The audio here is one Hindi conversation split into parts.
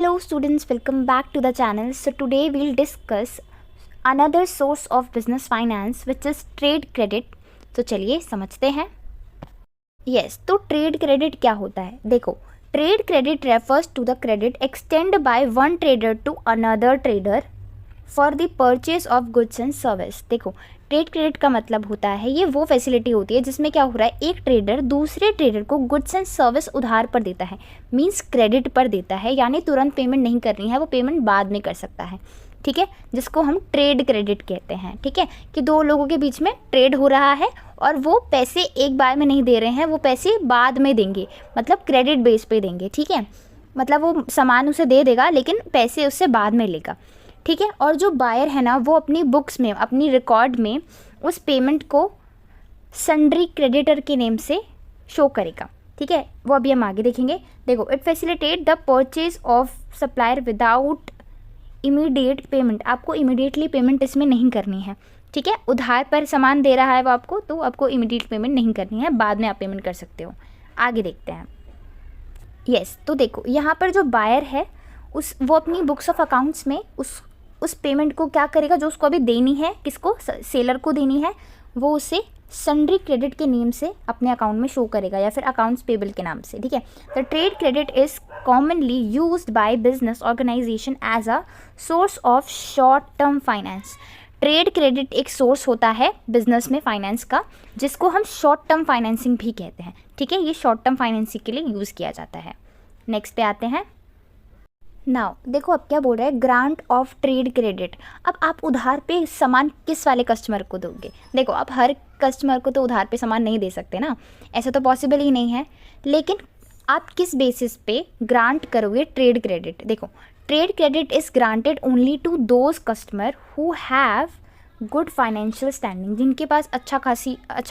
Hello students, welcome back to the channel. So today we'll discuss another source of business finance which is trade credit. तो चलिए समझते हैं. Yes, तो trade credit क्या होता है? देखो, trade credit refers to the credit extended by one trader to another trader for the purchase of goods and service. देखो, ट्रेड क्रेडिट का मतलब होता है ये वो फैसिलिटी होती है जिसमें क्या हो रहा है, एक ट्रेडर दूसरे ट्रेडर को गुड्स एंड सर्विस उधार पर देता है, मींस क्रेडिट पर देता है, यानी तुरंत पेमेंट नहीं करनी है, वो पेमेंट बाद में कर सकता है. ठीक है, जिसको हम ट्रेड क्रेडिट कहते हैं. ठीक है, कि दो लोगों के बीच में ट्रेड हो रहा है और वो पैसे एक बार में नहीं दे रहे हैं, वो पैसे बाद में देंगे, मतलब क्रेडिट बेस पे देंगे. ठीक है, मतलब वो सामान उसे दे देगा लेकिन पैसे उससे बाद में लेगा. ठीक है, और जो बायर है ना, वो अपनी बुक्स में, अपनी रिकॉर्ड में उस पेमेंट को सन्ड्री क्रेडिटर के नेम से शो करेगा. ठीक है, वो अभी हम आगे देखेंगे. देखो, it facilitate the purchase of supplier without immediate payment. आपको इमीडिएटली पेमेंट इसमें नहीं करनी है. ठीक है, उधार पर सामान दे रहा है वो आपको, तो आपको इमीडिएट पेमेंट नहीं करनी है, बाद में आप पेमेंट कर सकते हो. आगे देखते हैं. यस, तो देखो यहाँ पर जो बायर है वो अपनी बुक्स ऑफ अकाउंट्स में उस पेमेंट को क्या करेगा, जो उसको अभी देनी है, किसको, सेलर को देनी है, वो उसे सन्ड्री क्रेडिट के नेम से अपने अकाउंट में शो करेगा या फिर अकाउंट्स पेबल के नाम से. ठीक है, the trade credit is commonly used by business organisation as a source of short term finance. Trade credit एक सोर्स होता है बिजनेस में फाइनेंस का, जिसको हम शॉर्ट टर्म फाइनेंसिंग भी कहते हैं. ठीक है, ये शॉर्ट टर्म फाइनेंसिंग के लिए यूज़ किया जाता है. नेक्स्ट पे आते हैं. नाउ देखो, अब क्या बोल रहा है, ग्रांट ऑफ ट्रेड क्रेडिट. अब आप उधार पे सामान किस वाले कस्टमर को दोगे? देखो, आप हर कस्टमर को तो उधार पे सामान नहीं दे सकते ना, ऐसा तो पॉसिबल ही नहीं है. लेकिन आप किस बेसिस पे ग्रांट करोगे ट्रेड क्रेडिट? देखो, trade credit is granted only to those customer who have good financial standing. जिनके पास अच्छा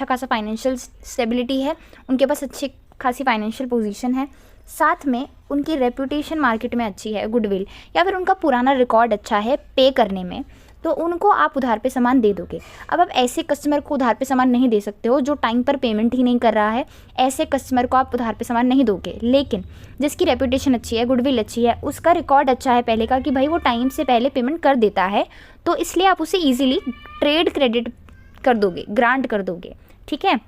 खासा फाइनेंशियल स्टेबिलिटी है, उनके पास अच्छी खासी फाइनेंशियल पोजीशन है, साथ में उनकी रेपुटेशन मार्केट में अच्छी है, गुडविल, या फिर उनका पुराना रिकॉर्ड अच्छा है पे करने में, तो उनको आप उधार पे सामान दे दोगे. अब आप ऐसे कस्टमर को उधार पे सामान नहीं दे सकते हो जो टाइम पर पेमेंट ही नहीं कर रहा है. ऐसे कस्टमर को आप उधार पे सामान नहीं दोगे. लेकिन जिसकी रेपुटेशन अच्छी है, गुडविल अच्छी है, उसका रिकॉर्ड अच्छा है पहले का कि भाई वो टाइम से पहले पेमेंट कर देता है, तो इसलिए आप उसे ईजिली ट्रेड क्रेडिट कर दोगे, ग्रांट कर दोगे. ठीक है,